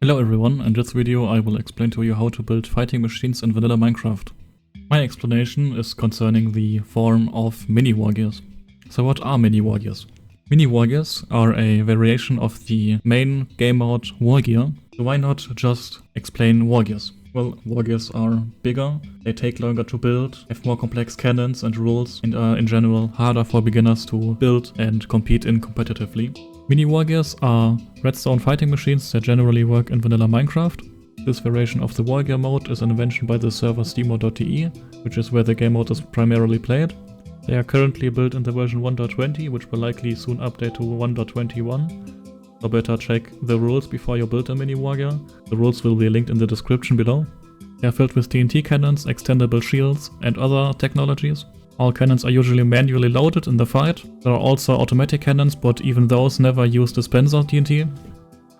Hello everyone, in this video I will explain to you how to build fighting machines in vanilla Minecraft. My explanation is concerning the form of MiniWarGears. So what are MiniWarGears? MiniWarGears are a variation of the main game mode WarGear, so why not just explain WarGears? Well, WarGears are bigger, they take longer to build, have more complex cannons and rules, and are in general harder for beginners to build and compete in competitively. MiniWarGears are redstone fighting machines that generally work in vanilla Minecraft. This variation of the WarGear mode is an invention by the server SteamWar.de, which is where the game mode is primarily played. They are currently built in the version 1.20, which will likely soon update to 1.21. So better check the rules before you build a MiniWarGear. The rules will be linked in the description below. They are filled with TNT cannons, extendable shields, and other technologies. All cannons are usually manually loaded in the fight. There are also automatic cannons, but even those never use dispenser TNT.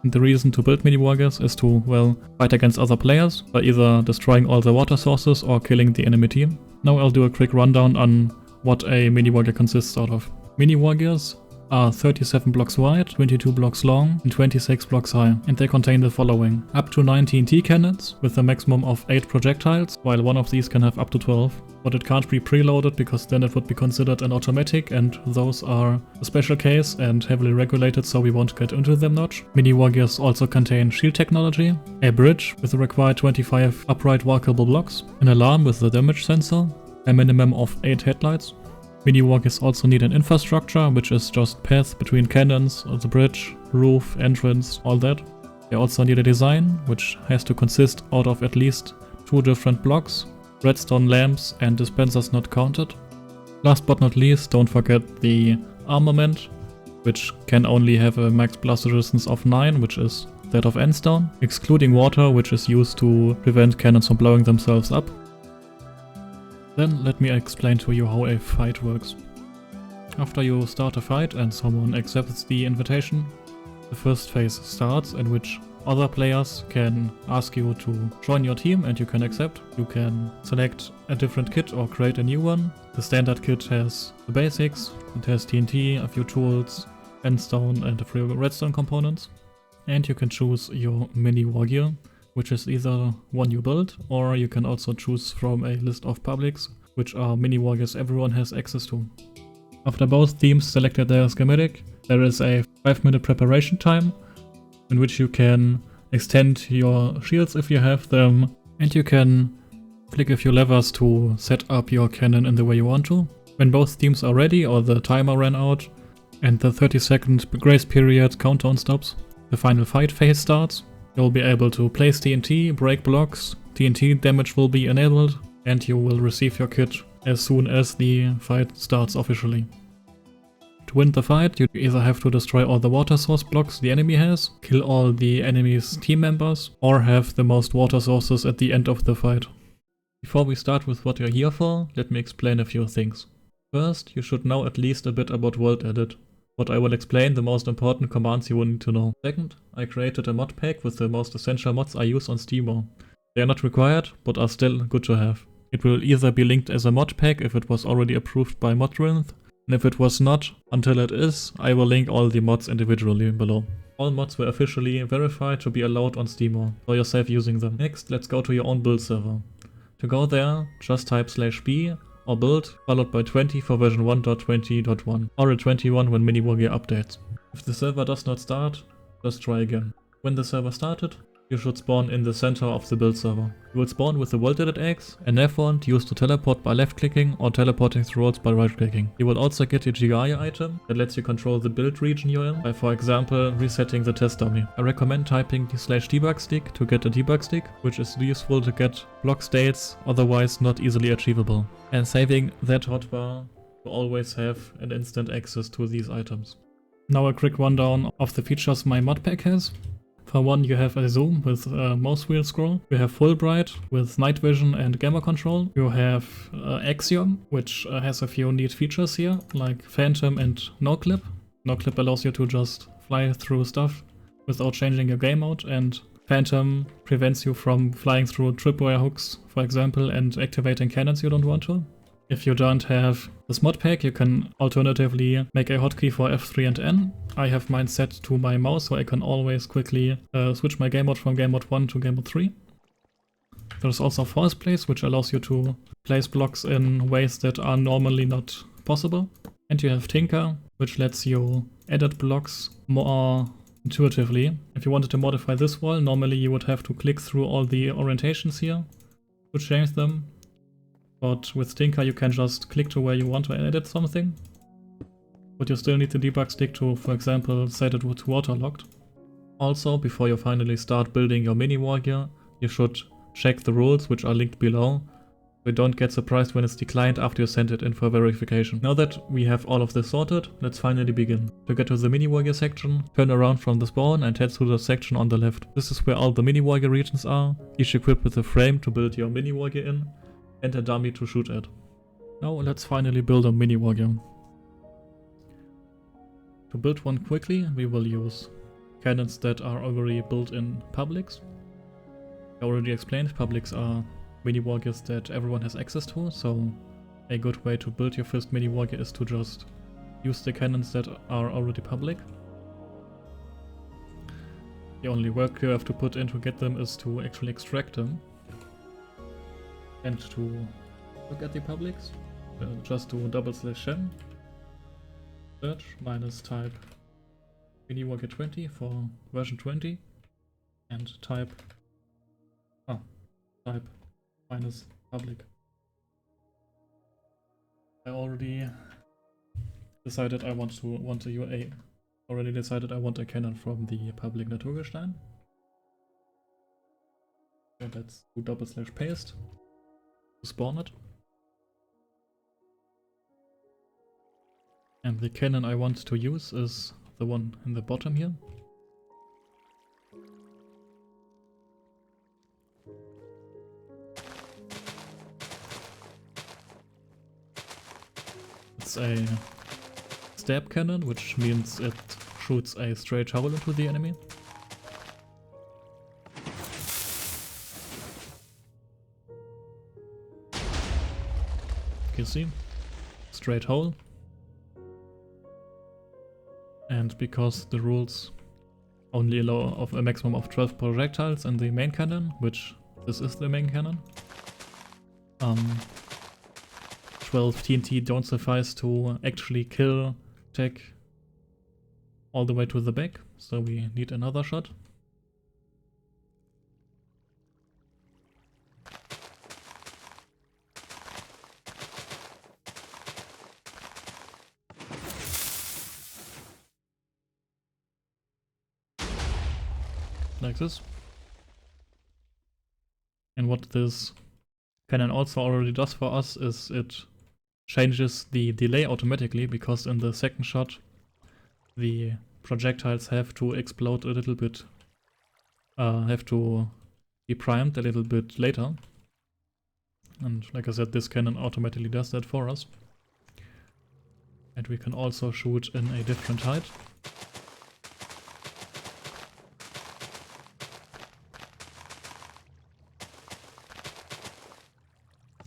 And the reason to build MiniWarGears is to, well, fight against other players by either destroying all the water sources or killing the enemy team. Now I'll do a quick rundown on what a MiniWarGear consists out of. MiniWarGears are 37 blocks wide, 22 blocks long, and 26 blocks high, and they contain the following: up to 9 TNT cannons with a maximum of 8 projectiles, while one of these can have up to 12. But it can't be preloaded because then it would be considered an automatic, and those are a special case and heavily regulated, so we won't get into them much. MiniWarGears also contain shield technology, a bridge with the required 25 upright walkable blocks, an alarm with the damage sensor, a minimum of 8 headlights. MiniWarGears also need an infrastructure, which is just paths between cannons, the bridge, roof, entrance, all that. They also need a design, which has to consist out of at least 2 different blocks, redstone lamps and dispensers not counted. Last but not least, don't forget the armament, which can only have a max blast resistance of 9, which is that of endstone, excluding water, which is used to prevent cannons from blowing themselves up. Then let me explain to you how a fight works. After you start a fight and someone accepts the invitation, the first phase starts, in which other players can ask you to join your team and you can accept. You can select a different kit or create a new one. The standard kit has the basics, it has TNT, a few tools, endstone and a few redstone components. And you can choose your MiniWarGear, which is either one you build, or you can also choose from a list of publics, which are MiniWarGears everyone has access to. After both teams selected their schematic, there is a 5-minute preparation time, in which you can extend your shields if you have them, and you can flick a few levers to set up your cannon in the way you want to. When both teams are ready or the timer ran out and the 30-second grace period countdown stops, the final fight phase starts. You'll be able to place TNT, break blocks, TNT damage will be enabled, and you will receive your kit as soon as the fight starts officially. To win the fight, you either have to destroy all the water source blocks the enemy has, kill all the enemy's team members, or have the most water sources at the end of the fight. Before we start with what you're here for, let me explain a few things. First, you should know at least a bit about World Edit. But I will explain the most important commands you will need to know. Second, I created a mod pack with the most essential mods I use on SteamWar. They are not required, but are still good to have. It will either be linked as a mod pack if it was already approved by Modrinth, and if it was not, until it is, I will link all the mods individually below. All mods were officially verified to be allowed on SteamWar, so you're safe using them. Next, let's go to your own build server. To go there, just type /b or build, followed by 20 for version 1.20.1, or a 21 when MiniWarGear updates. If the server does not start, just try again. When the server started, you should spawn in the center of the build server. You will spawn with the World Edit eggs, a nav wand used to teleport by left clicking or teleporting through roads by right clicking. You will also get a GI item that lets you control the build region you're in by, for example, resetting the test dummy. I recommend typing the /debug stick to get a debug stick, which is useful to get block states otherwise not easily achievable, and saving that hotbar to always have an instant access to these items. Now a quick rundown of the features my modpack has. For one, you have a zoom with a mouse wheel scroll. You have full bright with night vision and gamma control. You have Axiom, which has a few neat features here, like phantom and no clip. No clip allows you to just fly through stuff without changing your game mode, and phantom prevents you from flying through tripwire hooks, for example, and activating cannons you don't want to. If you don't have this Modpack, you can alternatively make a hotkey for F3 and N. I have mine set to my mouse, so I can always quickly switch my game mode from game mode 1 to game mode 3. There's also force place, which allows you to place blocks in ways that are normally not possible. And you have Tinker, which lets you edit blocks more intuitively. If you wanted to modify this wall, normally you would have to click through all the orientations here to change them. But with Tinker you can just click to where you want to edit something. But you still need the debug stick to, for example, set it to waterlogged. Also, before you finally start building your MiniWarGear, you should check the rules, which are linked below, so you don't get surprised when it's declined after you send it in for verification. Now that we have all of this sorted, let's finally begin. To get to the MiniWarGear section, turn around from the spawn and head to the section on the left. This is where all the MiniWarGear regions are, each equipped with a frame to build your MiniWarGear in, and a dummy to shoot at. Now let's finally build a MiniWarGear. To build one quickly, we will use cannons that are already built in publics. I already explained, publics are MiniWarGears that everyone has access to, so a good way to build your first MiniWarGear is to just use the cannons that are already public. The only work you have to put in to get them is to actually extract them. And to look at the publics, just do /shem, search minus type MiniWarGear 20 for version 20, and type minus public. I already decided I want a cannon from the public Naturgestein. So let's do /paste. Spawn it. And the cannon I want to use is the one in the bottom here. It's a stab cannon, which means it shoots a straight hole into the enemy. You see, straight hole. And because the rules only allow of a maximum of 12 projectiles in the main cannon, which this is the main cannon, 12 TNT don't suffice to actually kill Tech all the way to the back, so we need another shot. Like this. And what this cannon also already does for us is it changes the delay automatically, because in the second shot the projectiles have to explode a little bit, have to be primed a little bit later. And like I said, this cannon automatically does that for us. And we can also shoot in a different height.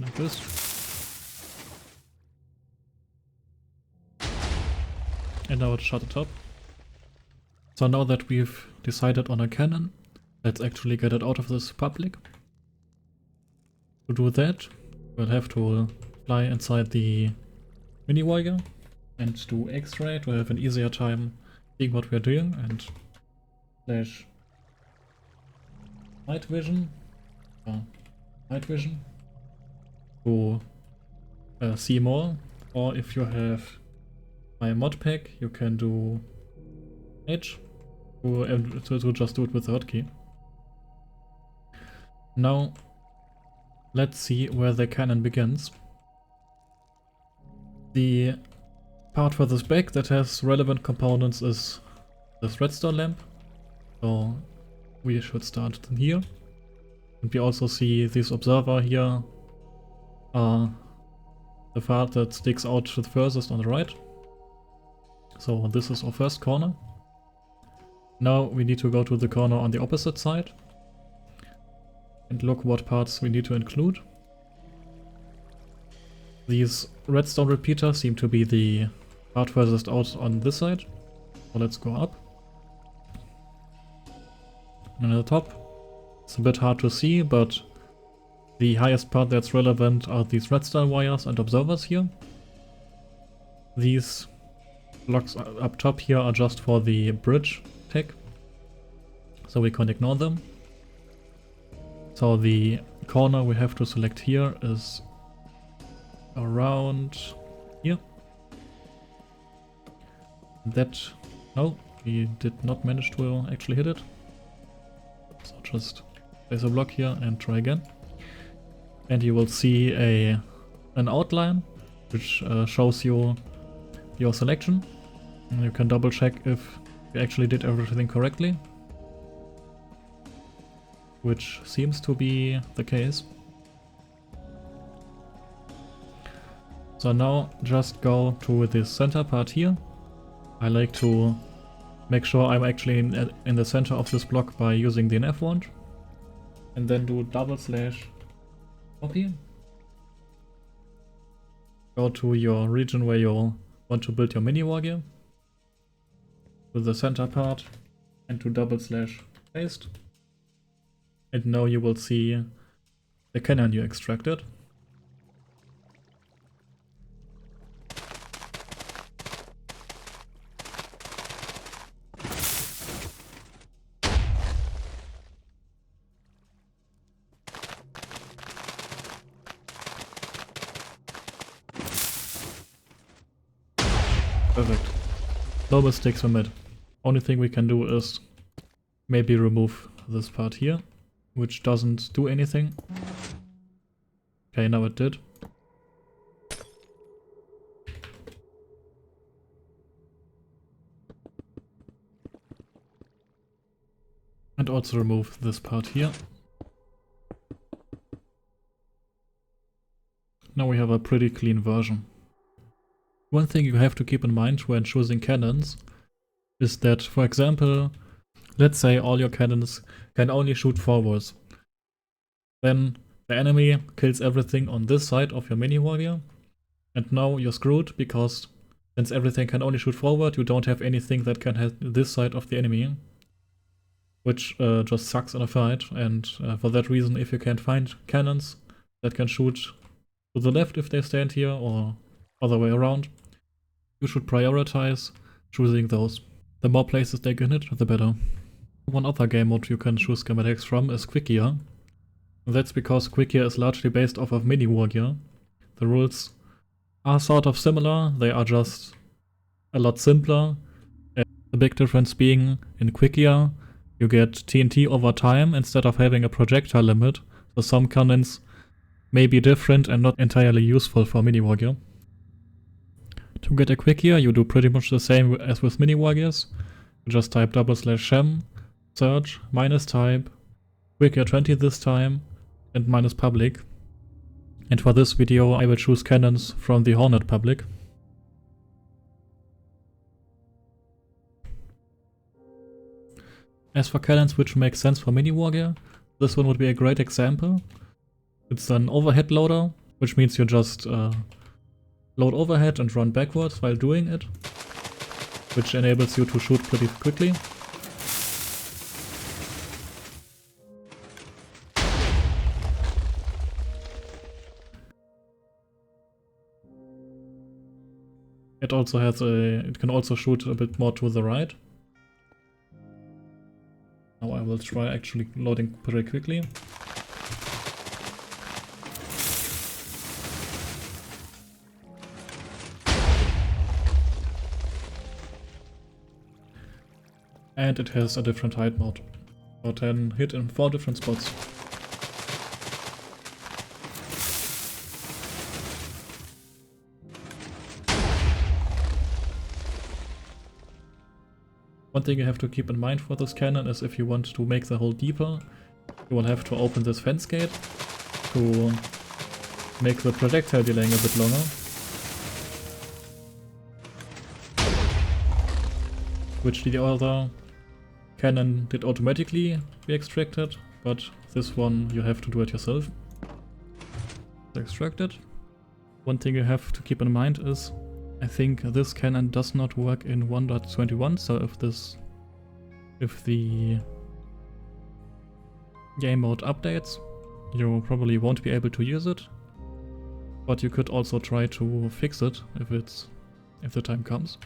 Like this. And now it's shot at top. So now that we've decided on a cannon, let's actually get it out of this public. To do that, we'll have to fly inside the MiniWarGear and do X-ray to have an easier time seeing what we're doing, and slash night vision to see more, or if you have my Modpack, you can do H to just do it with the hotkey. Now let's see where the cannon begins. The part for this back that has relevant components is the threadstone lamp, so we should start here. And we also see this observer here, the part that sticks out the furthest on the right. So this is our first corner. Now we need to go to the corner on the opposite side and look what parts we need to include. These redstone repeaters seem to be the part furthest out on this side. So let's go up. And at the top, it's a bit hard to see, but the highest part that's relevant are these redstone wires and observers here. These blocks up top here are just for the bridge tech, so we can ignore them. So the corner we have to select here is around here. No, we did not manage to actually hit it. So just place a block here and try again. And you will see an outline which shows you your selection. And you can double check if you actually did everything correctly, which seems to be the case. So now just go to this center part here. I like to make sure I'm actually in the center of this block by using the NF wand. And then do /copy. Go to your region where you want to build your MiniWarGear. To the center part and to /paste. And now you will see the cannon you extracted. Perfect. No mistakes were made. Only thing we can do is maybe remove this part here, which doesn't do anything. Okay, now it did. And also remove this part here. Now we have a pretty clean version. One thing you have to keep in mind when choosing cannons is that, for example, let's say all your cannons can only shoot forwards. Then the enemy kills everything on this side of your MiniWarGear, and now you're screwed because since everything can only shoot forward, you don't have anything that can hit this side of the enemy, which just sucks in a fight. And for that reason, if you can't find cannons that can shoot to the left if they stand here or other way around, you should prioritize choosing those. The more places they can hit, the better. One other game mode you can choose schematics from is QuickGear. That's because QuickGear is largely based off of MiniWarGear. The rules are sort of similar, they are just a lot simpler. And the big difference being, in QuickGear you get TNT over time instead of having a projectile limit, so some cannons may be different and not entirely useful for MiniWarGear. To get a QuickGear, you do pretty much the same as with MiniWarGears. You just type /shem, search, -type, QuickGear 20 this time, and -public. And for this video I will choose cannons from the Hornet public. As for cannons which make sense for MiniWarGear, this one would be a great example. It's an overhead loader, which means you just load overhead and run backwards while doing it, which enables you to shoot pretty quickly. It also has it can also shoot a bit more to the right. Now I will try actually loading pretty quickly. And it has a different height mode. So it can hit in 4 different spots. One thing you have to keep in mind for this cannon is if you want to make the hole deeper, you will have to open this fence gate to make the projectile delaying a bit longer. Which the other cannon did automatically be extracted, but this one you have to do it yourself. Extracted. One thing you have to keep in mind is, I think this cannon does not work in 1.21, so if the game mode updates, you probably won't be able to use it. But you could also try to fix it if the time comes.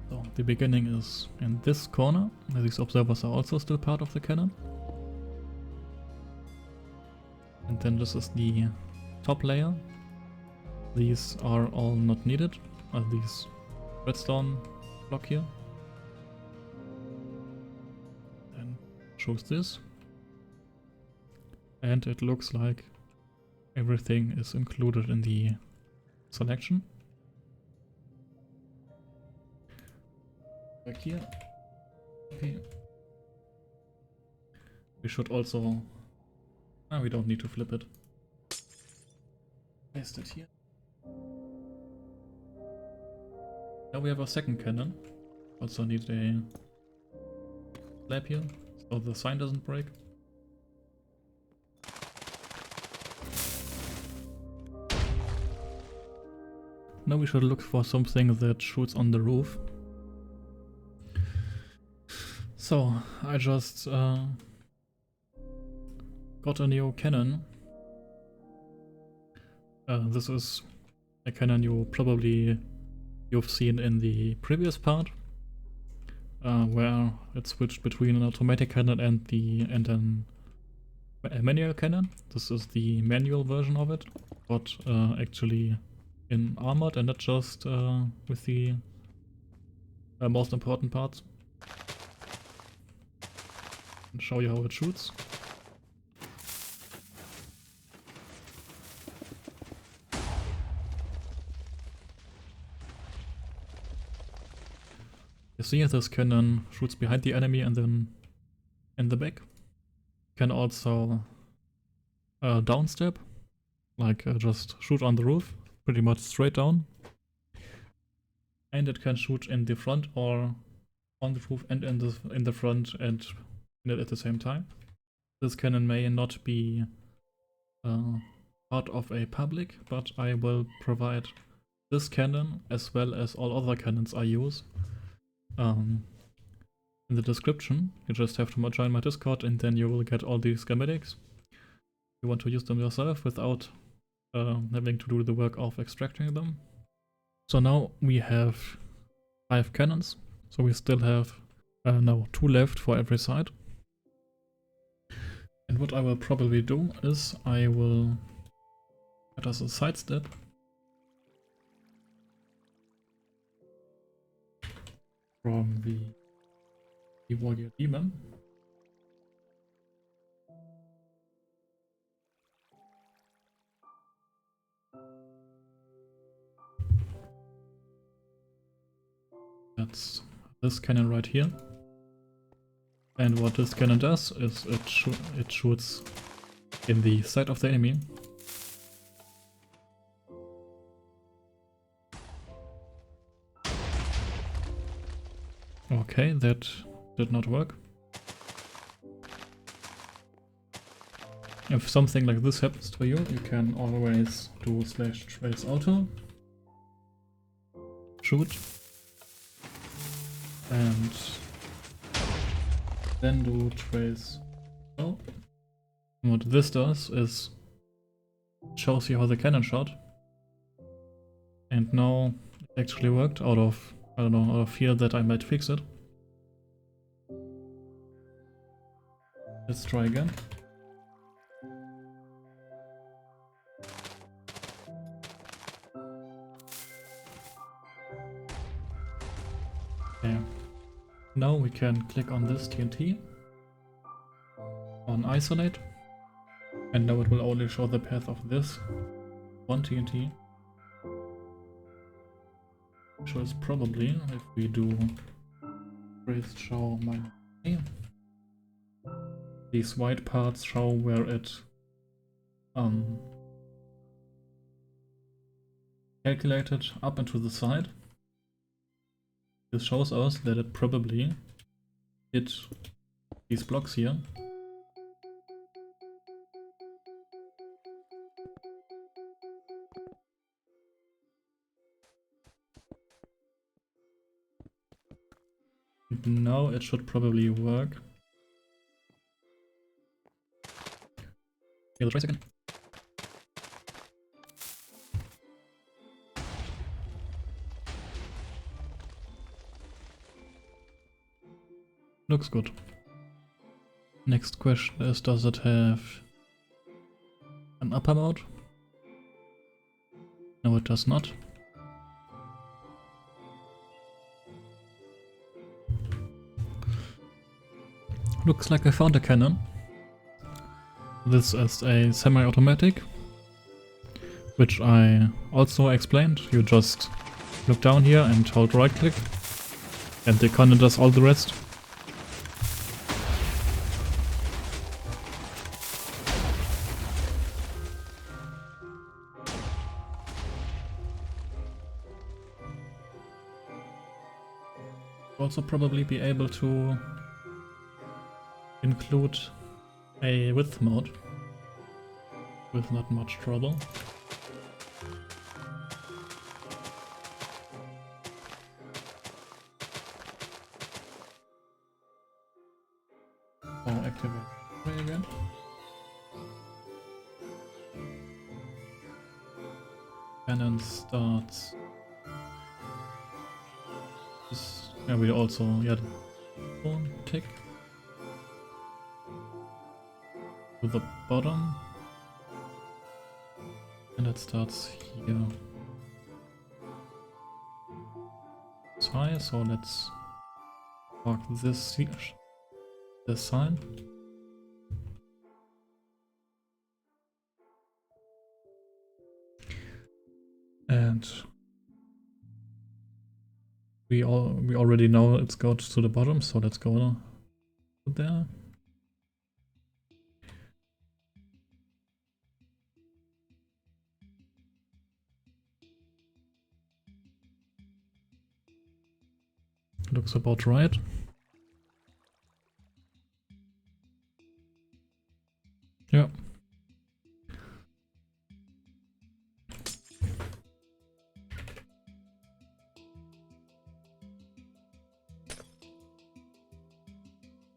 So the beginning is in this corner. These observers are also still part of the cannon. And then this is the top layer. These are all not needed. These redstone block here. Then choose this. And it looks like everything is included in the selection. Back here. Okay. We should also... we don't need to flip it. Paste it here. Now we have a second cannon. Also need a slab here, so the sign doesn't break. Now we should look for something that shoots on the roof. So, I just got a new cannon. This is a cannon you've seen in the previous part, where it switched between an automatic cannon and a manual cannon. This is the manual version of it, but actually in armored and not just with the most important parts. I'll show you how it shoots. You see this cannon shoots behind the enemy and then in the back. Can also downstep, like just shoot on the roof, pretty much straight down. And it can shoot in the front or on the roof and in the front and at the same time. This cannon may not be part of a public, but I will provide this cannon as well as all other cannons I use in the description. You just have to join my Discord and then you will get all these schematics. You want to use them yourself without having to do the work of extracting them. So now we have 5 cannons, so we still have now 2 left for every side. And what I will probably do is I will add us a sidestep. From the MiniWarGear demon. That's this cannon right here. And what this cannon does is it shoots in the side of the enemy. Okay, that did not work. If something like this happens to you, you can always do /trace auto, shoot, and then do trace. Oh, what this does is shows you how the cannon shot, and now it actually worked out of, I don't know, out of fear that I might fix it. Let's try again. Okay. Now we can click on this TNT, on isolate, and now it will only show the path of this one TNT. Shows probably, if we do trace show -a, these white parts show where it calculated up and to the side. This shows us that it probably hit these blocks here. Now it should probably work. Okay, let's try a second. Looks good. Next question is, does it have an upper mode? No, it does not. Looks like I found a cannon. This is a semi-automatic, which I also explained. You just look down here and hold right click, and the cannon does all the rest. Also probably be able to include a width mode with not much trouble. So activate play again. Cannon starts. Yeah, we also one tick to the bottom, and it starts here. It's high, so let's mark this sign. And we already know it's got to the bottom, so let's go there. Looks about right. Yeah.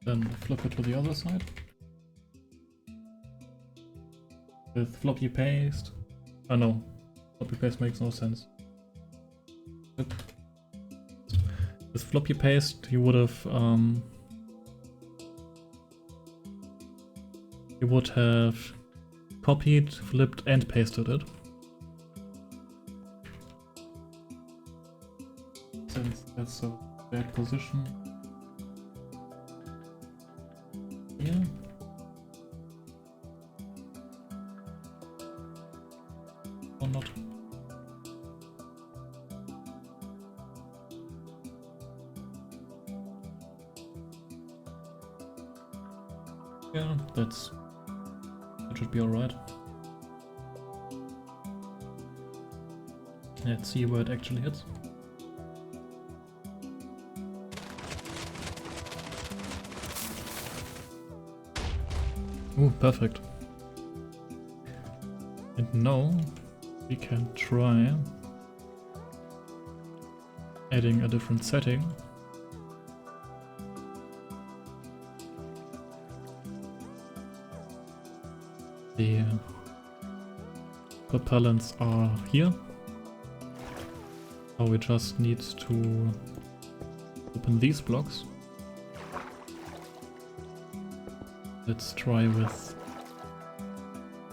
Then flip it to the other side. With floppy paste. Oh no, floppy paste makes no sense. With floppy paste you would have copied, flipped and pasted it. Since that's a bad position. Here. Or not. Yeah, that should be alright. Let's see where it actually hits. Ooh, perfect. And now we can try adding a different setting. The propellants are here. Now we just need to open these blocks. Let's try with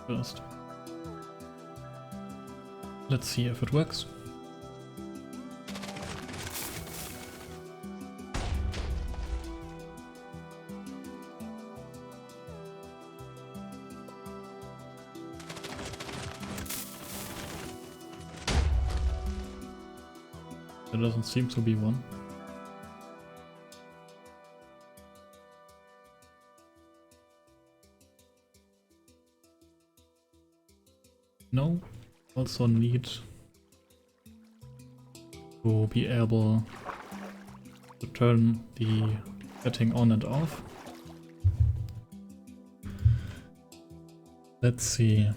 first. Let's see if it works. There doesn't seem to be one. No, also need to be able to turn the setting on and off. Let's see.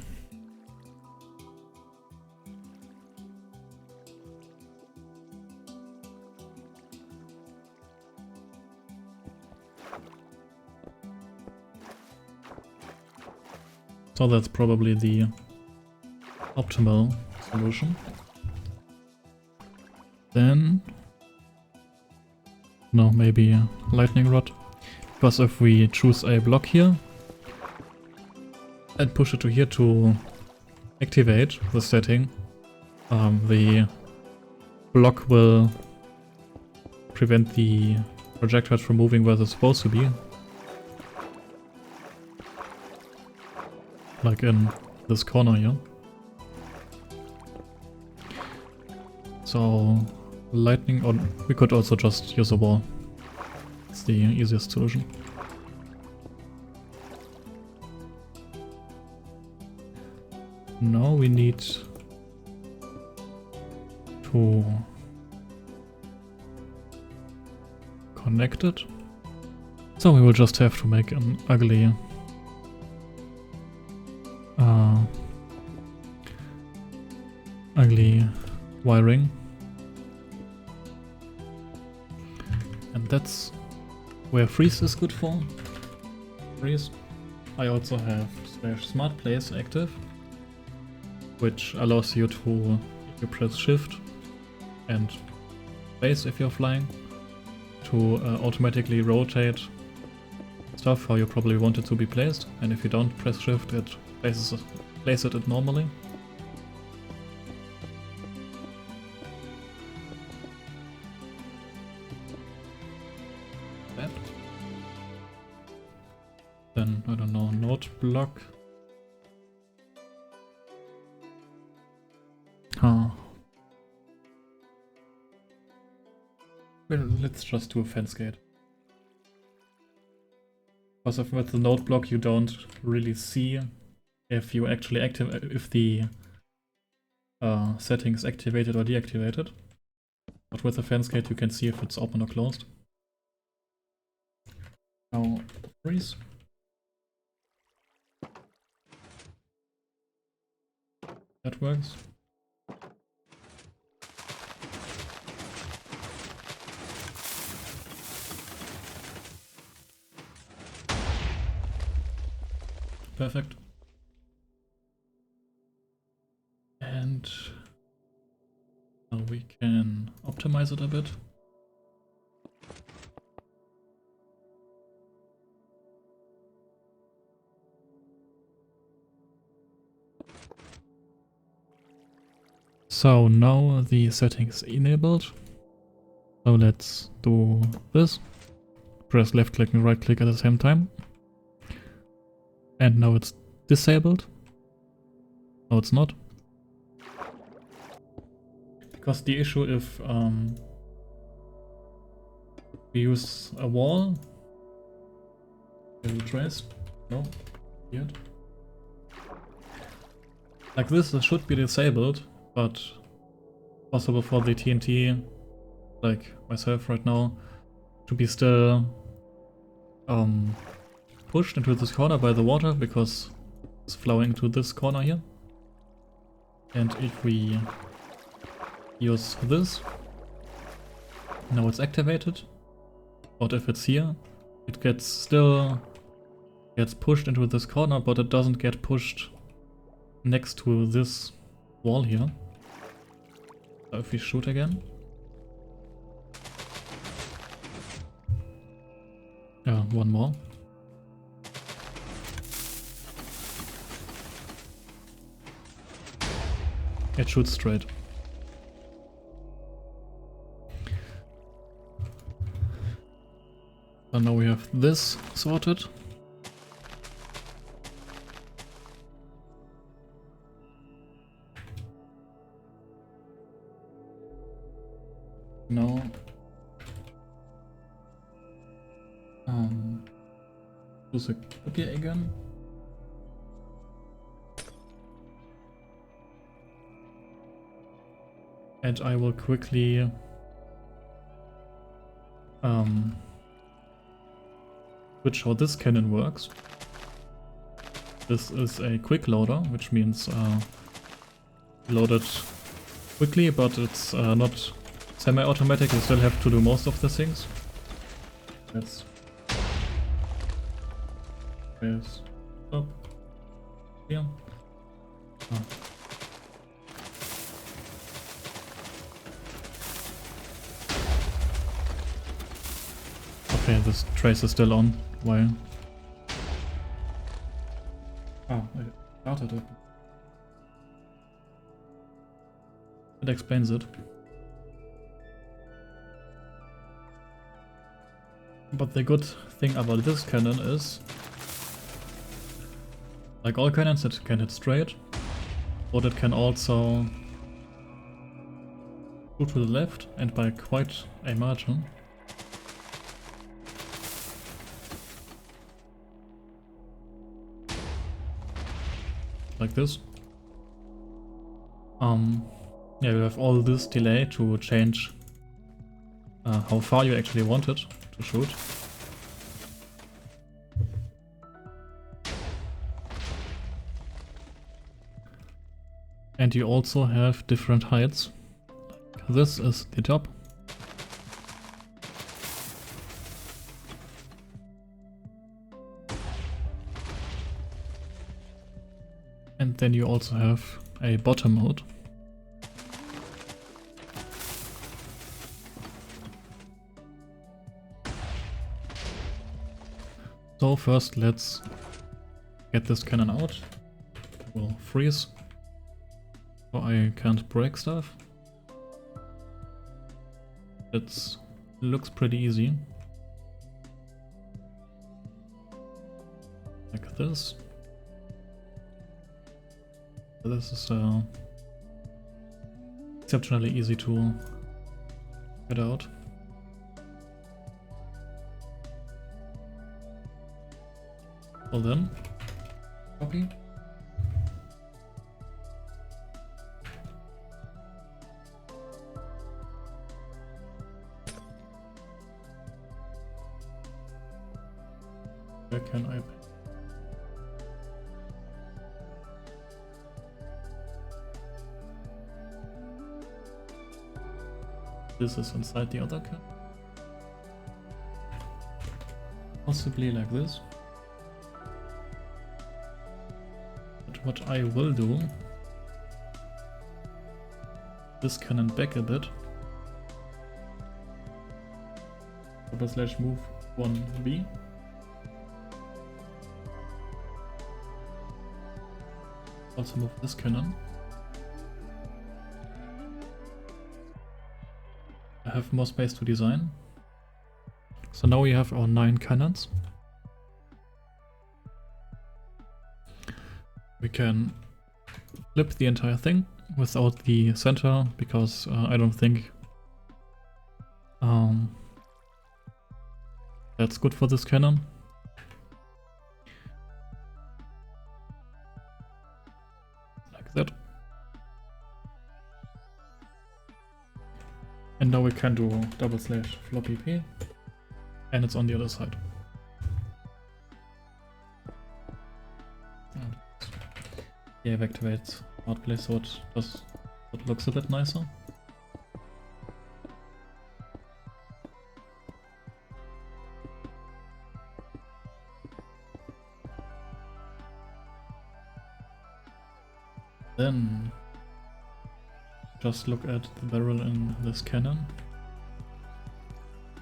So that's probably the optimal solution. Then, no, maybe a lightning rod. Because if we choose a block here and push it to here to activate the setting, the block will prevent the projectiles from moving where they're supposed to be. Like in this corner here. So lightning, or we could also just use a wall. It's the easiest solution. Now we need to connect it. So we will just have to make an ugly wiring. And that's where freeze is good for. Freeze. I also have /smart place active, which allows you to, if you press shift and place if you're flying, to automatically rotate stuff how you probably want it to be placed, and if you don't press shift, it places it normally. That. Then, I don't know, node block. Well, let's just do a fence gate. Because with the node block you don't really see if you actually if the setting is activated or deactivated. But with the fence gate you can see if it's open or closed. Now freeze. That works. Perfect. And now we can optimize it a bit. So now the setting is enabled. So let's do this. Press left click and right click at the same time. And now it's disabled. No, it's not. Because the issue if we use a wall. Can we trace? No. Yet. Like this should be disabled, but possible for the TNT, like myself right now, to be still pushed into this corner by the water because it's flowing to this corner here. And if we use this, now it's activated. But if it's here, it gets pushed into this corner, but it doesn't get pushed next to this wall here. So if we shoot again. Yeah, one more. It shoots straight. So now we have this sorted. Now do the copy again. And I will quickly switch how this cannon works. This is a quick loader, which means load it quickly, but it's not semi-automatic. You still have to do most of the things. Let's press stop. here. Oh. Okay, this trace is still on. Why? Oh, I started it. It explains it. But the good thing about this cannon is, like all cannons, it can hit straight, but it can also shoot to the left and by quite a margin. Like this. Yeah, you have all this delay to change how far you actually want it to shoot. And you also have different heights. This is the top. And then you also have a bottom mode. So first let's get this cannon out. It will freeze, so I can't break stuff. It looks pretty easy. Like this. This is exceptionally easy to get out. Well then, copy. Where can I? This is inside the other can. Possibly like this. But what I will do, this cannon back a bit. / move 1B. Also move this cannon. I have more space to design. So now we have our 9 cannons. We can flip the entire thing without the center, because I don't think that's good for this cannon. Like that. And now we can do / floppy p, and it's on the other side. Yeah, activate hard play so it looks a bit nicer. Then just look at the barrel in this cannon.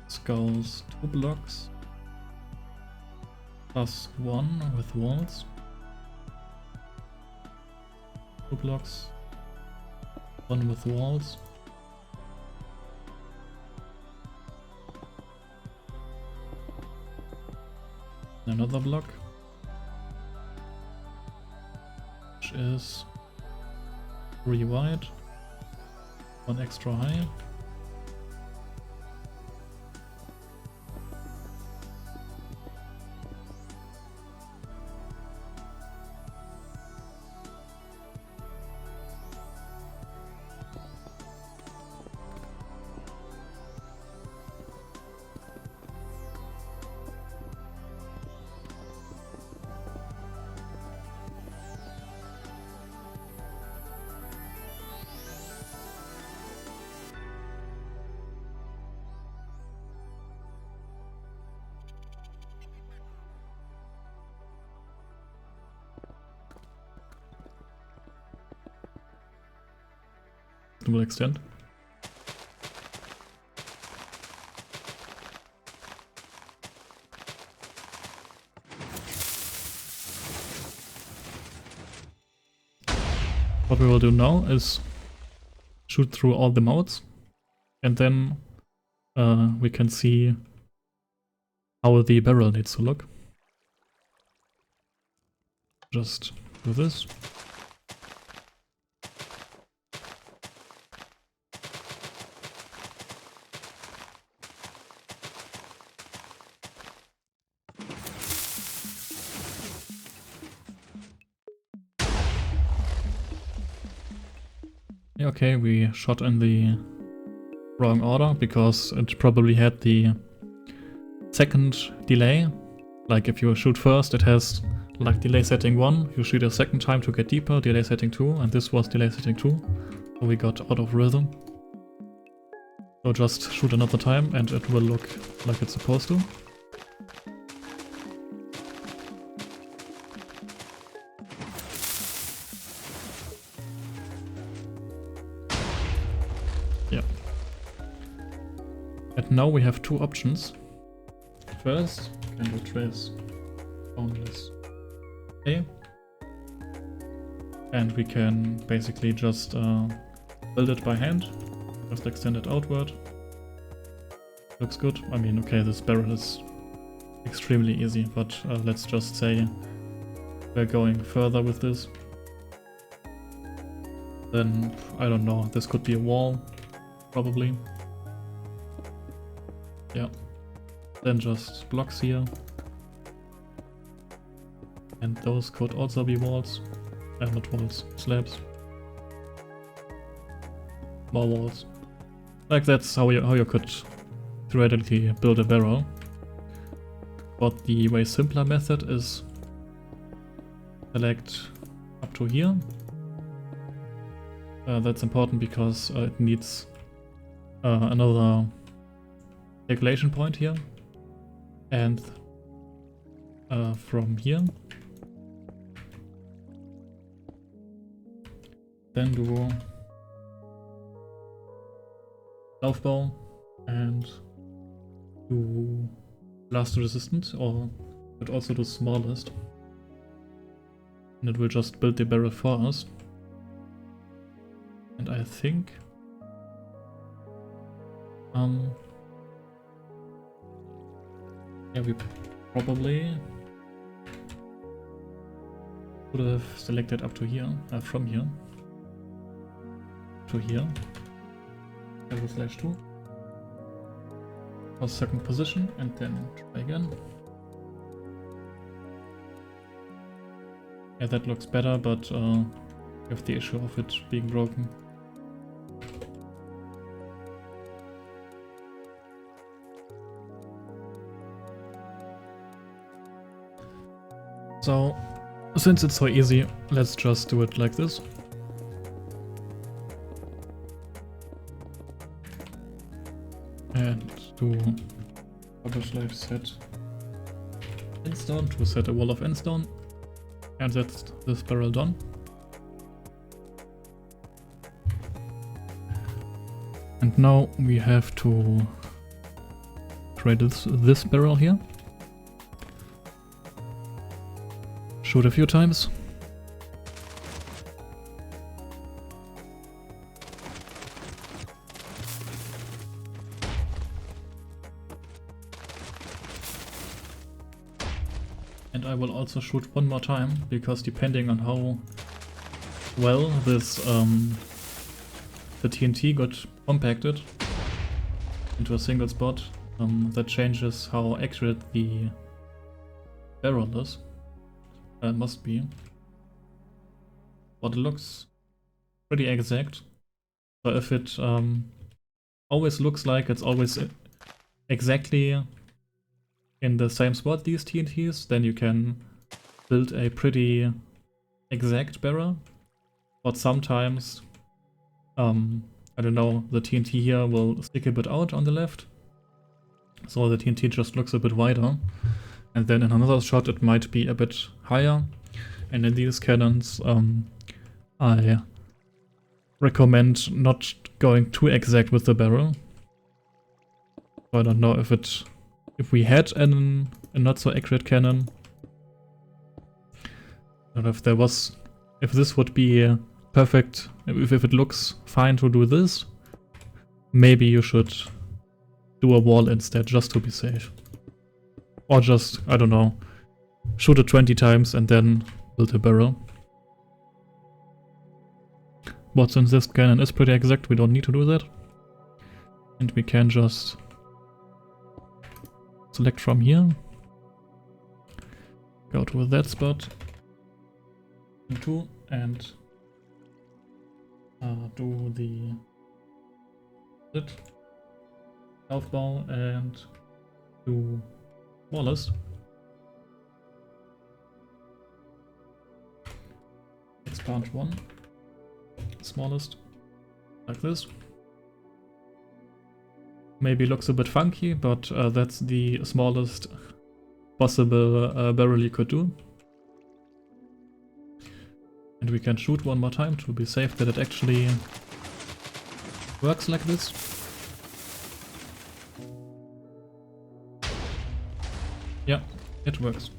This goes 2 blocks +1 with walls. 2 blocks, 1 with walls. Another block, which is 3 wide, 1 extra high. reasonable extent. What we will do now is shoot through all the mouths, and then we can see how the barrel needs to look. Just do this. Okay, we shot in the wrong order because it probably had the second delay. Like if you shoot first, it has like delay setting 1, you shoot a second time to get deeper, delay setting 2, and this was delay setting 2. So we got out of rhythm. So just shoot another time and it will look like it's supposed to. Yeah. And now we have two options. First, we can do trace boundless A. And we can basically just build it by hand. Just extend it outward. Looks good. I mean, okay, this barrel is extremely easy, but let's just say we're going further with this. Then, I don't know, this could be a wall, probably. Yeah. Then just blocks here. And those could also be walls. Not walls, slabs. More walls. Like that's how you could theoretically build a barrel. But the way simpler method is select up to here. That's important because it needs another calculation point here. And from here, then do Laufbau and do blast resistant, or could also do smallest. And it will just build the barrel for us. And I think yeah, we probably would have selected up to here, from here to here. /2 for second position, and then try again. Yeah, that looks better, but we have the issue of it being broken. So, since it's so easy, let's just do it like this. And do publish live set endstone to set a wall of endstone. And that's this barrel done. And now we have to create this barrel here. Shoot a few times. And I will also shoot one more time, because depending on how well this the TNT got compacted into a single spot, that changes how accurate the barrel is. Must be. But it looks pretty exact. So if it always looks like it's always exactly in the same spot, these TNTs, then you can build a pretty exact barrel. But sometimes, I don't know, the TNT here will stick a bit out on the left. So the TNT just looks a bit wider. And then in another shot it might be a bit higher. And in these cannons I recommend not going too exact with the barrel. I don't know if we had a not so accurate cannon, and if this would be perfect, if it looks fine to do this, maybe you should do a wall instead, just to be safe. Or just, I don't know, shoot it 20 times and then build a barrel. But since this cannon is pretty exact, we don't need to do that. And we can just select from here, go to that spot, and do the split health ball and do smallest. Expand 1, smallest, like this. Maybe looks a bit funky, but that's the smallest possible barrel you could do. And we can shoot one more time to be safe that it actually works like this. Yeah, it works.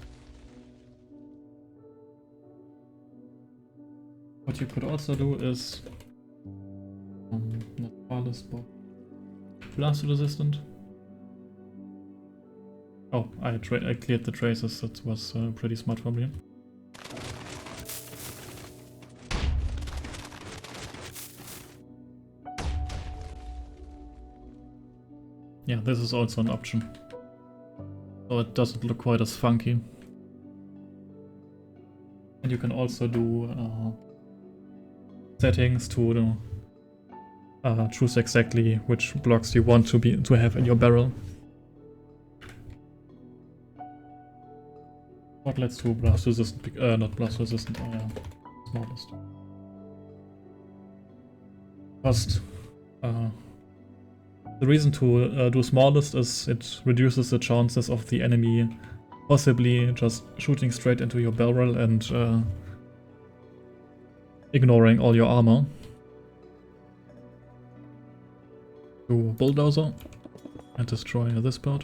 What you could also do is not wireless, but blast resistant. Oh, I cleared the traces. That was pretty smart from me. Yeah, this is also an option, so it doesn't look quite as funky. And you can also do settings to choose exactly which blocks you want to have in your barrel. But let's do blast resistant, not blast resistant, smallest. First, the reason to do smallest is it reduces the chances of the enemy possibly just shooting straight into your barrel and ignoring all your armor. Do bulldozer and destroy this part.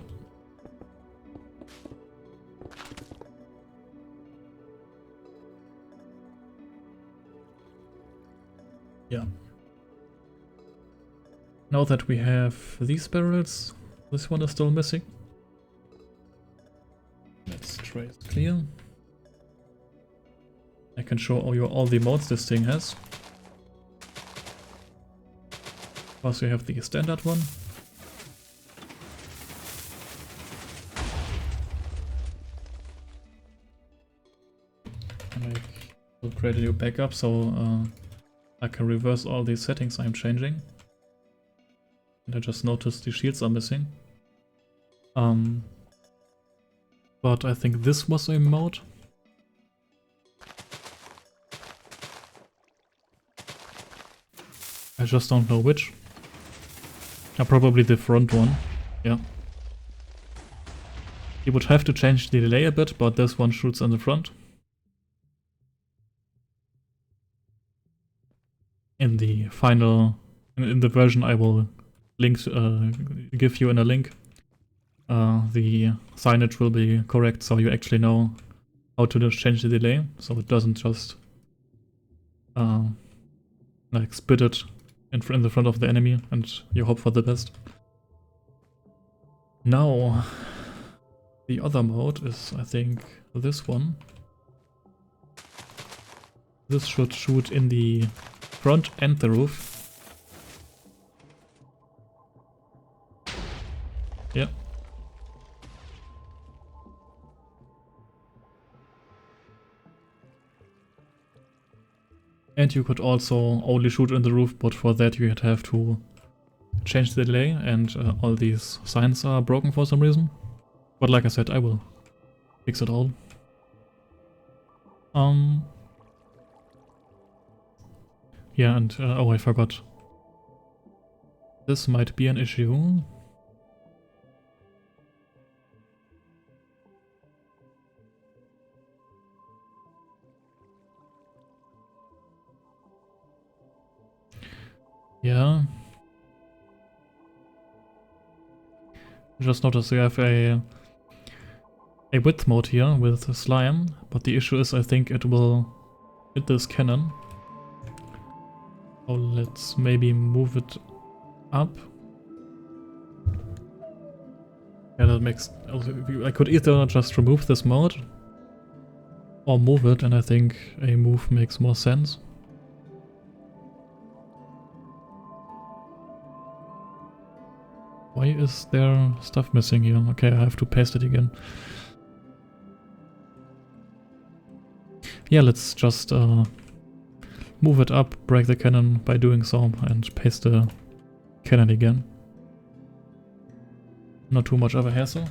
Yeah. Now that we have these barrels, this one is still missing. Let's trace clear. I can show you all the modes this thing has. First we have the standard one. And I will create a new backup so I can reverse all these settings I'm changing. And I just noticed the shields are missing. But I think this was a mode. I just don't know which. Probably the front one. Yeah. You would have to change the delay a bit, but this one shoots in the front. In the final, in the version I will give you in a link, the signage will be correct, so you actually know how to just change the delay, so it doesn't just like spit it in the front of the enemy and you hope for the best. Now, the other mode is, I think, this one. This should shoot in the front and the roof. Yeah. And you could also only shoot in the roof, but for that you'd have to change the delay, and all these signs are broken for some reason. But like I said, I will fix it all. Yeah, and oh, I forgot. This might be an issue. Yeah. Just notice you have a width mode here with slime, but the issue is I think it will hit this cannon. So let's maybe move it up. Yeah, that makes... I could either just remove this mode or move it, and I think a move makes more sense. Why is there stuff missing here? Okay, I have to paste it again. Yeah, let's just move it up, break the cannon by doing so, and paste the cannon again. Not too much of a hassle.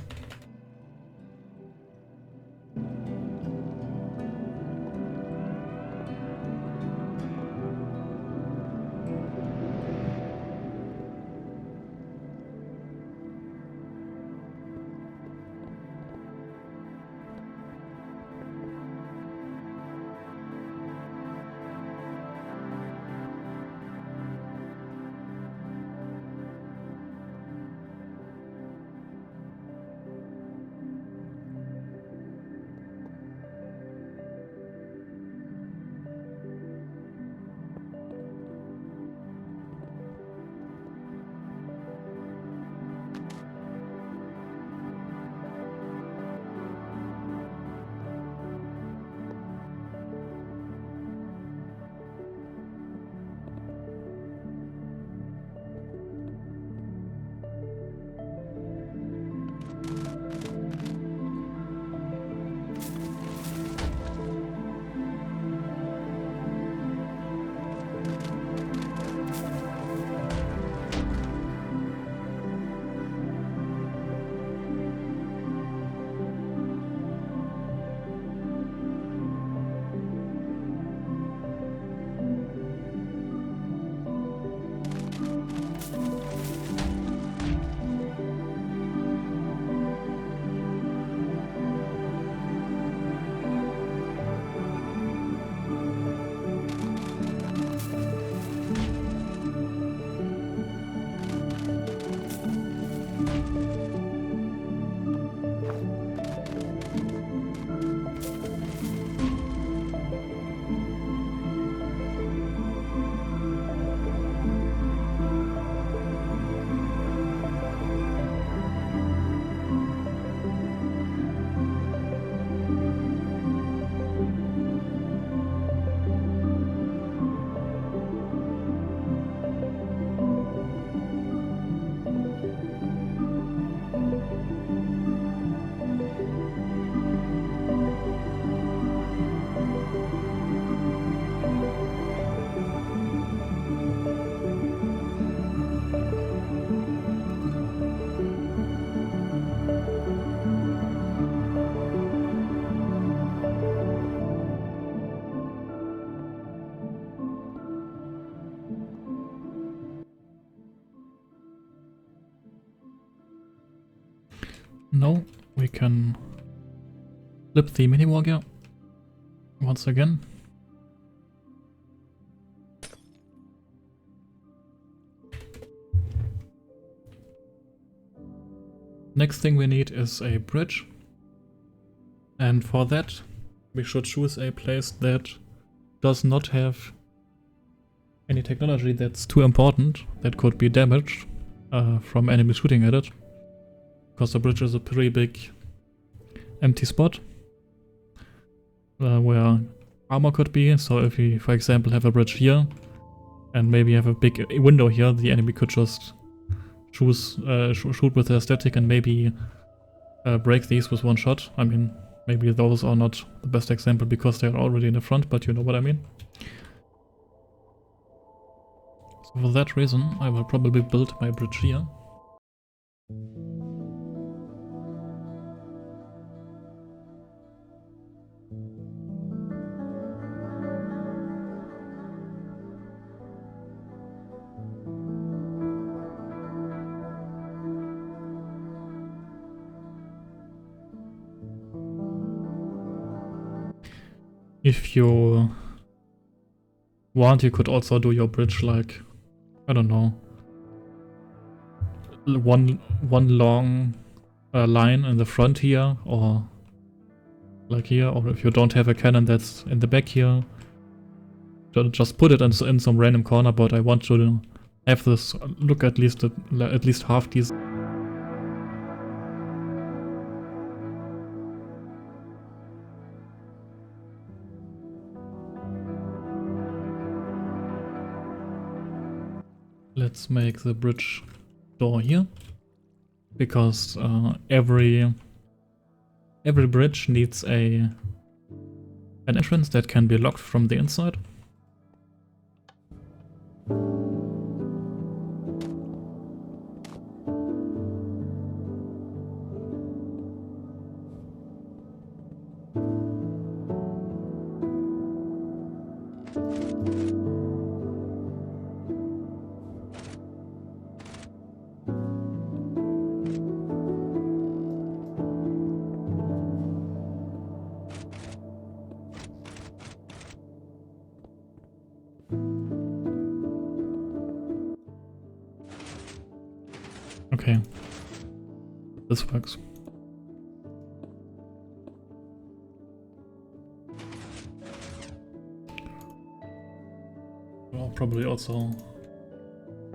No, we can flip the MiniWarGear once again. Next thing we need is a bridge, and for that we should choose a place that does not have any technology that's too important that could be damaged from enemies shooting at it, because the bridge is a pretty big empty spot where armor could be. So if we, for example, have a bridge here and maybe have a big window here, the enemy could just shoot with their static and maybe break these with one shot. I mean, maybe those are not the best example because they're already in the front, but you know what I mean. So for that reason, I will probably build my bridge here. If you want, you could also do your bridge like I don't know, one long line in the front here, or like here, or if you don't have a cannon that's in the back here, just put it in some random corner. But I want to have this look at least half decent. Let's make the bridge door here, because every bridge needs an entrance that can be locked from the inside. Okay, this works. I'll probably also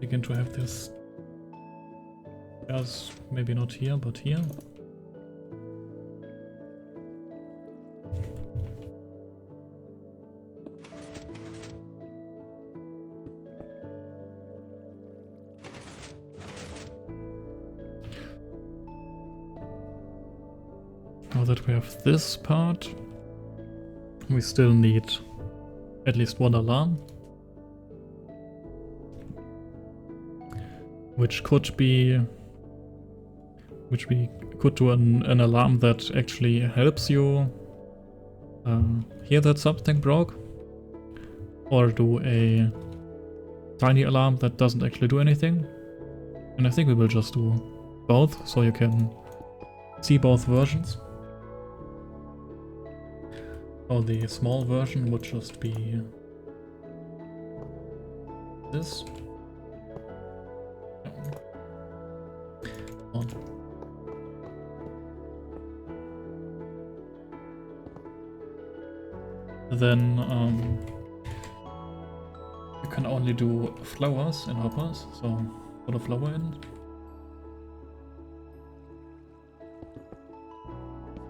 begin to have this, as maybe not here, but here. Now that we have this part, we still need at least one alarm, which we could do an alarm that actually helps you hear that something broke, or do a tiny alarm that doesn't actually do anything. And I think we will just do both, so you can see both versions. Oh, the small version would just be this. On. Then you can only do flowers in hoppers, so put a flower in.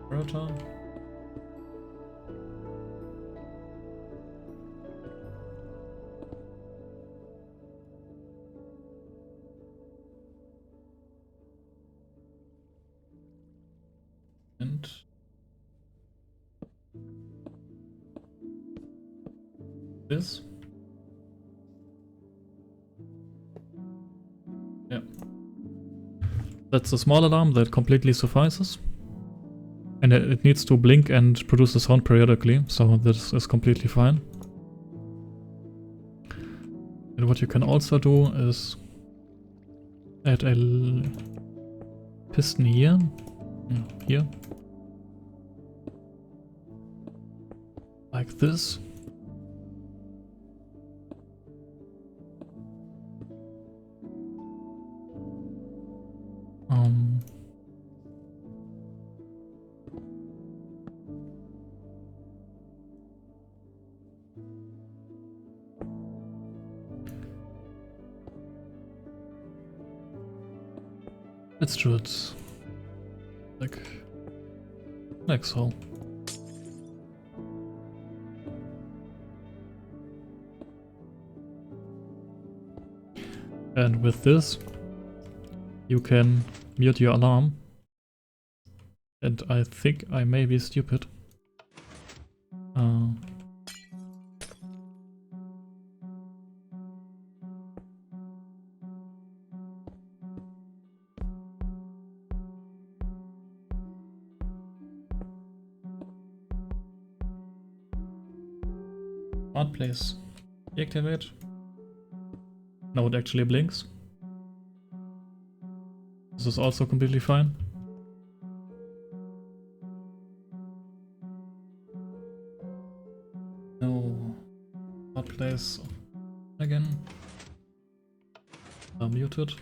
Rotor. And this. Yeah. That's a small alarm that completely suffices. And it needs to blink and produce a sound periodically, so this is completely fine. And what you can also do is add a piston here. Here. Like this. Let's do it like so. And with this, you can mute your alarm. And I think I may be stupid. Smart place. Deactivate. Now it actually blinks. This is also completely fine. No. Smart place again. muted.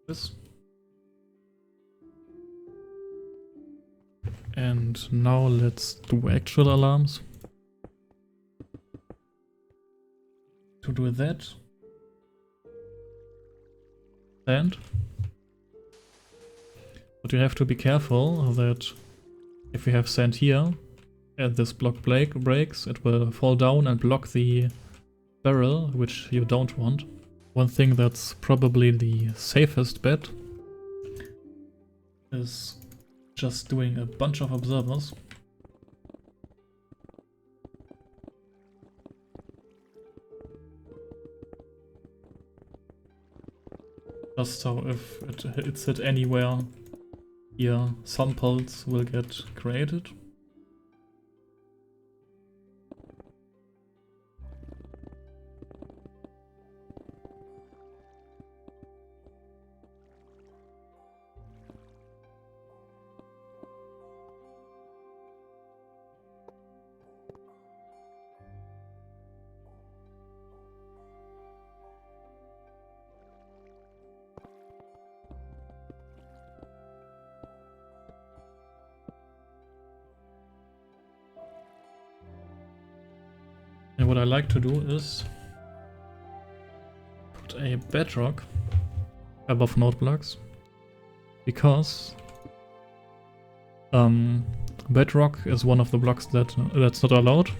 This. And now let's do actual alarms. To do that, and but you have to be careful that if you have sand here and this block breaks, it will fall down and block the barrel, which you don't want. One thing that's probably the safest bet is just doing a bunch of observers. Just so if it hits it anywhere here, some pulse will get created. And what I like to do is put a bedrock above node blocks, because bedrock is one of the blocks that's not allowed,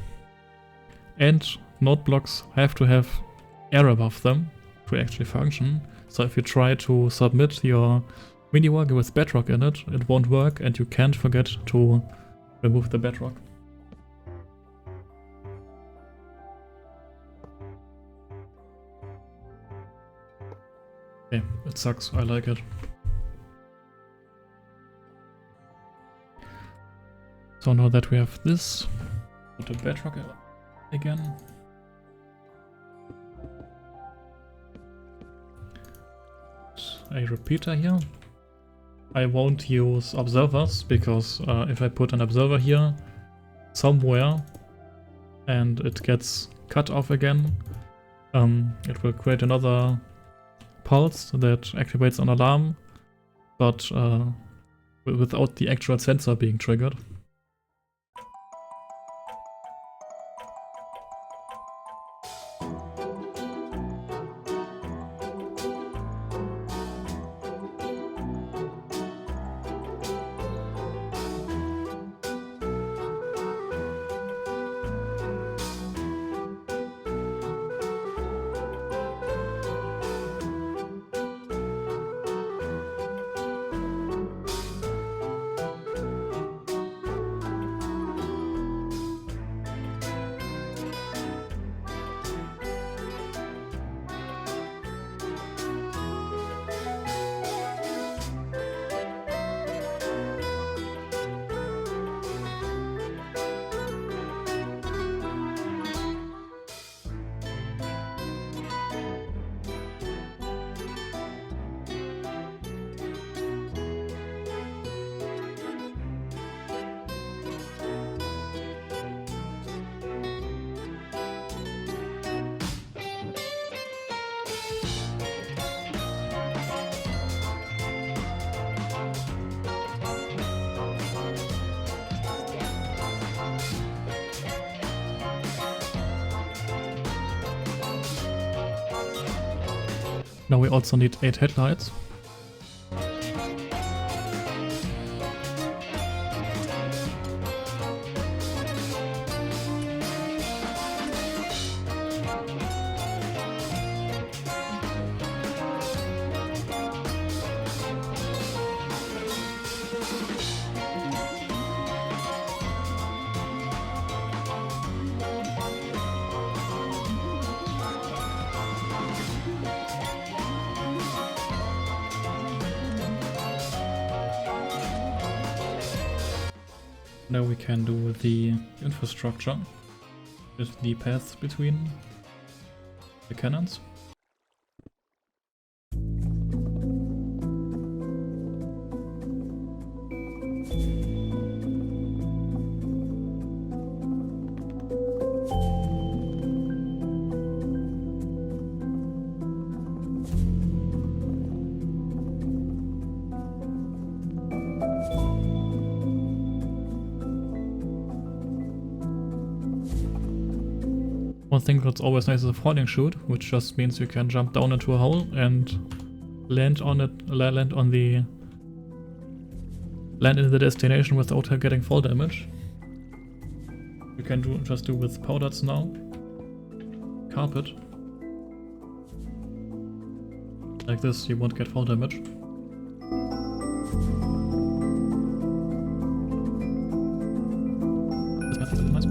and node blocks have to have air above them to actually function. So if you try to submit your MiniWarGear with bedrock in it, it won't work, and you can't forget to remove the bedrock. Okay, it sucks, I like it. So now that we have this, put the bedrock again. A repeater here. I won't use observers, because if I put an observer here somewhere and it gets cut off again, it will create another pulse that activates an alarm, but without the actual sensor being triggered. Now we also need 8 headlights. Now we can do the infrastructure with the paths between the cannons. One thing that's always nice is a falling chute, which just means you can jump down into a hole and land in the destination without getting fall damage. You can just do with powders now. Carpet. Like this, you won't get fall damage. That's really nice.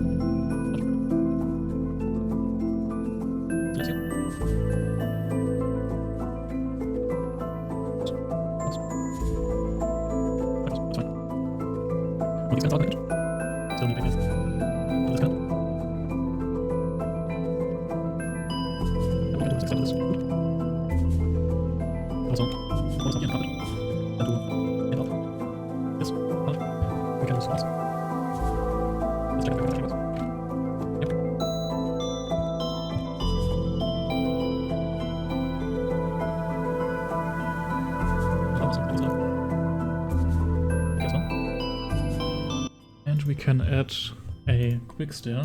And we can add a quick stair.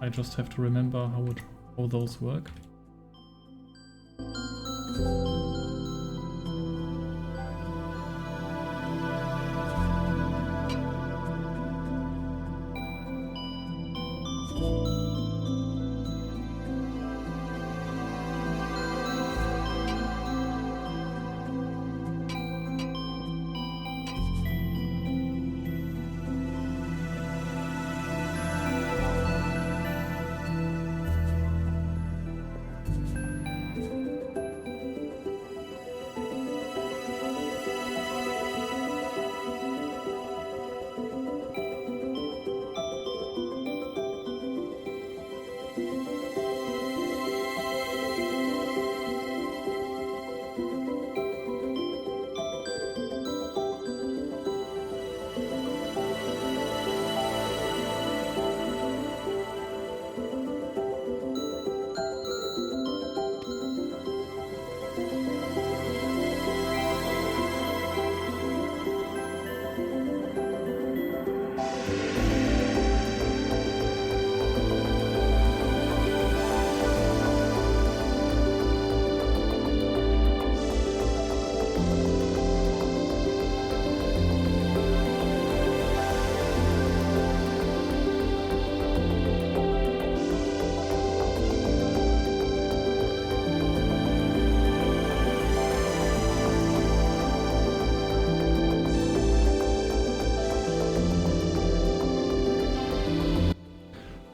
I just have to remember how those work.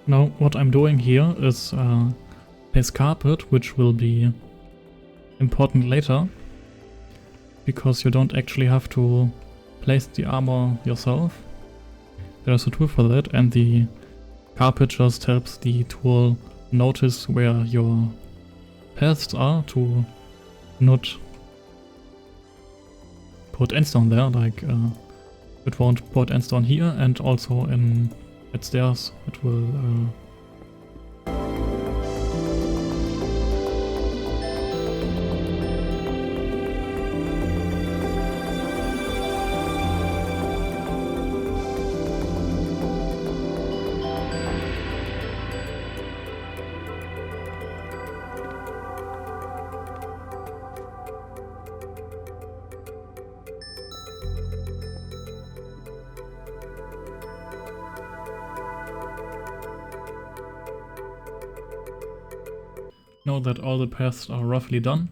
Now what I'm doing here is place carpet, which will be important later, because you don't actually have to place the armor yourself. There's a tool for that, and the carpet just helps the tool notice where your paths are to not put endstone there, like it won't put endstone here, and also at stairs it will Now that all the paths are roughly done,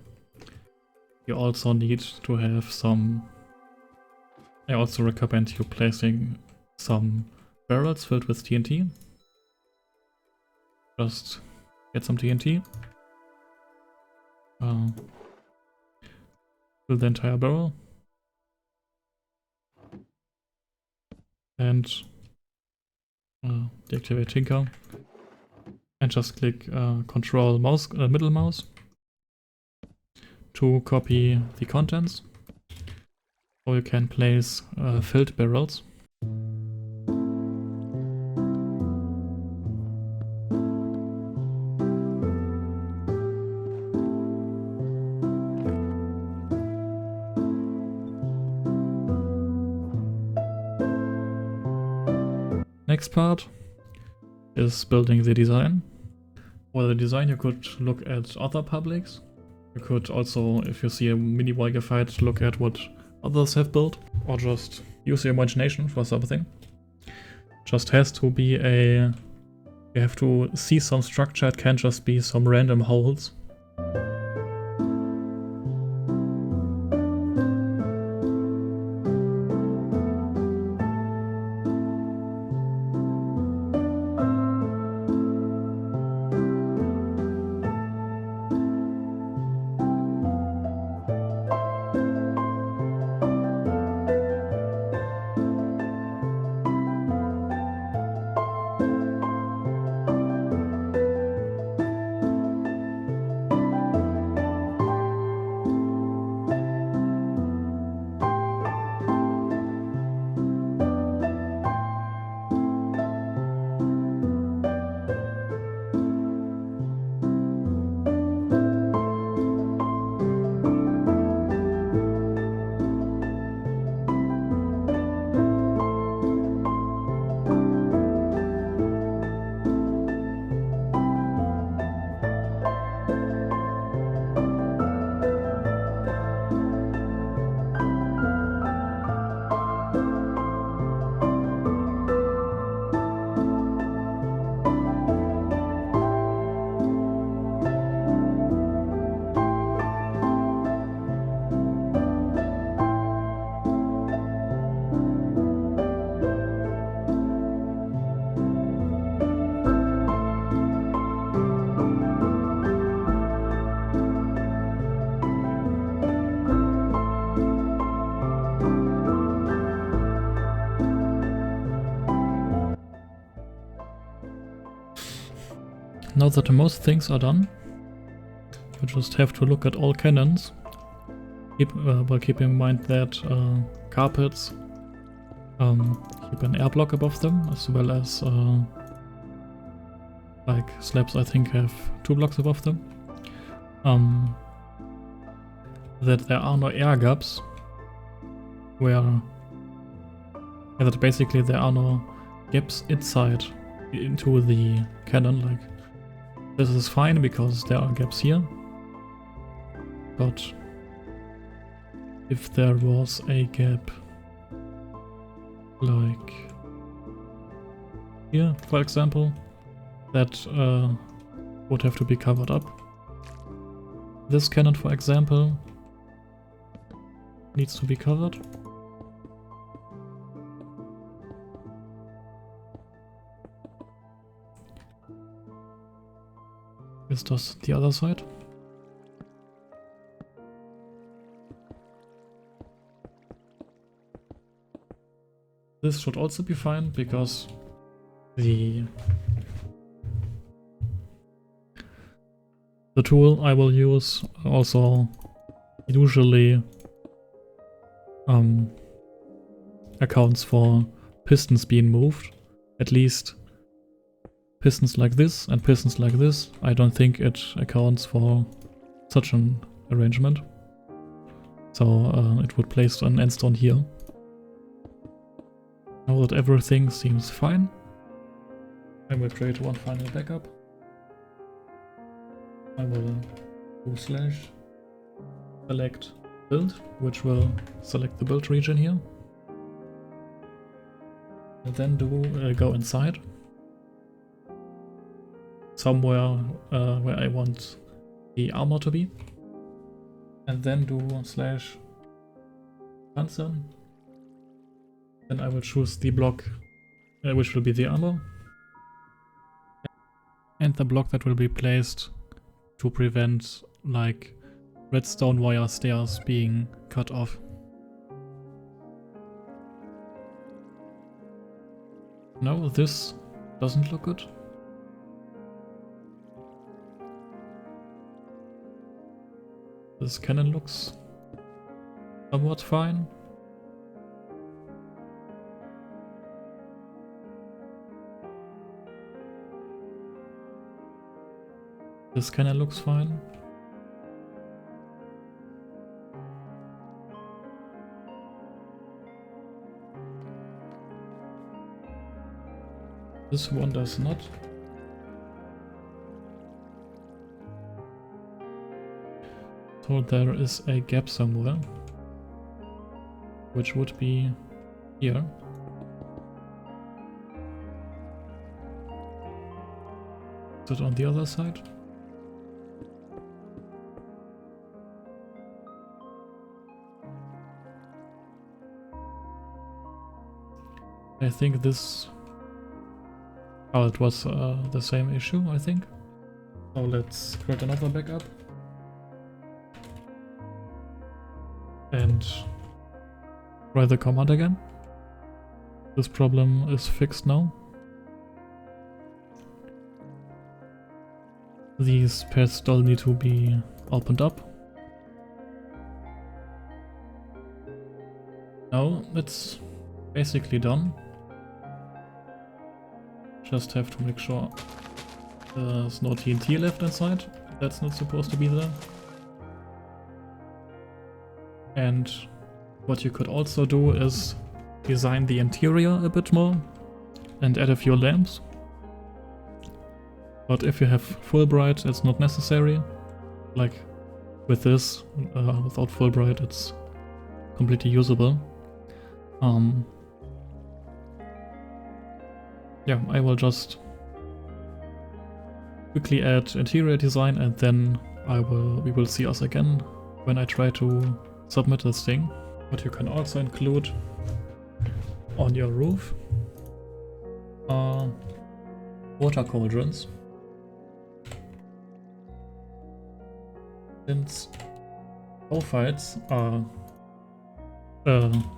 you also need to have some... I also recommend you placing some barrels filled with TNT. Just get some TNT. Fill the entire barrel. And deactivate Tinker. And just click Control mouse, middle mouse to copy the contents. Or you can place filled barrels. Next part is building the design. For the design you could look at other publics. You could also, if you see a MiniWarGear fight, look at what others have built, or just use your imagination for something. Just has to be a... You have to see some structure, it can't just be some random holes. Now that most things are done, you just have to look at all cannons, but keep in mind that carpets keep an air block above them, as well as like slabs I think have 2 blocks above them. That there are no air gaps, that basically there are no gaps inside into the cannon. Like, this is fine because there are gaps here, but if there was a gap like here, for example, that would have to be covered up. This cannon, for example, needs to be covered. Is this the other side? This should also be fine because the tool I will use also usually accounts for pistons being moved, at least pistons like this and pistons like this. I don't think it accounts for such an arrangement, so it would place an endstone here. Now that everything seems fine, I will create one final backup. I will do / select build, which will select the build region here. And then go inside, somewhere where I want the armor to be. And then do / Panzer. Then I will choose the block which will be the armor. And the block that will be placed to prevent like redstone wire stairs being cut off. No, this doesn't look good. This cannon looks somewhat fine. This cannon looks fine. This one does not. So there is a gap somewhere, which would be here. Is it on the other side? I think this... Oh, it was the same issue, I think. So let's create another backup. And try the command again. This problem is fixed now. These paths still need to be opened up. Now it's basically done. Just have to make sure there's no TNT left inside. That's not supposed to be there. And what you could also do is design the interior a bit more and add a few lamps. But if you have Fulbright, it's not necessary. Like with this, without Fulbright, it's completely usable. Yeah, I will just quickly add interior design, and then we will see us again when I try to submit this thing. What you can also include on your roof are water cauldrons. Since bow fights are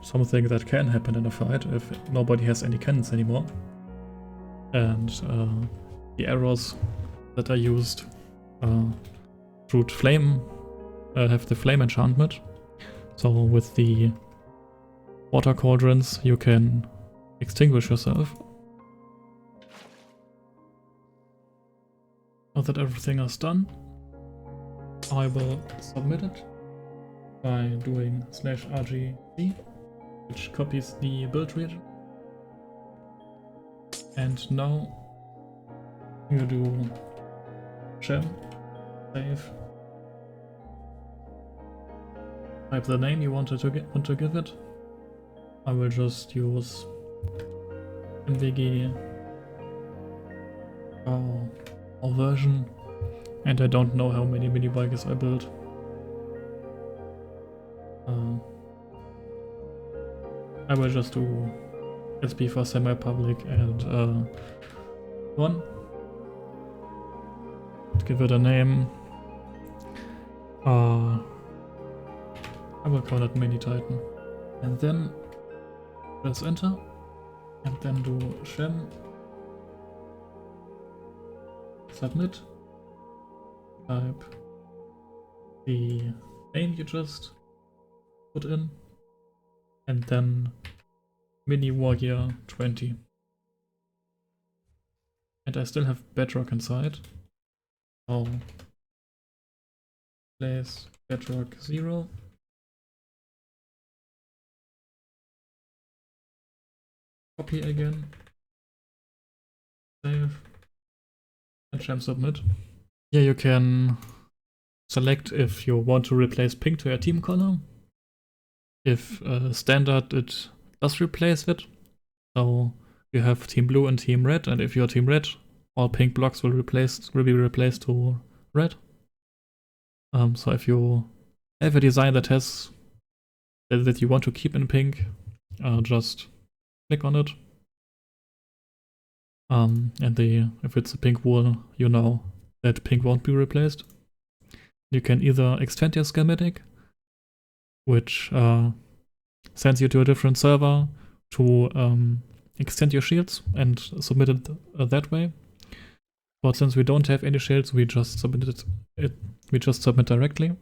something that can happen in a fight if nobody has any cannons anymore, and the arrows that are used shoot flame, have the flame enchantment. So with the water cauldrons you can extinguish yourself. Now that everything is done, I will submit it by doing /rgc, which copies the build region. And now you do gem, save, type the name you want to give it. I will just use MWG or version, and I don't know how many MiniWarGears I built. I will just do SP for semi-public and 1. Give it a name. I will call it Mini Titan. And then press enter. And then do gem. Submit. Type the name you just put in. And then MiniWarGear 20. And I still have Bedrock inside. So place Bedrock 0. Copy again. Save. And gem submit. Here you can select if you want to replace pink to your team color. If standard, it does replace it. So you have team blue and team red, and if you're team red, all pink blocks will be replaced to red. So if you have a design that has that you want to keep in pink, just click on it. And if it's a pink wall, you know that pink won't be replaced. You can either extend your schematic, which sends you to a different server to extend your shields and submit it that way. But since we don't have any shields, we just submit directly.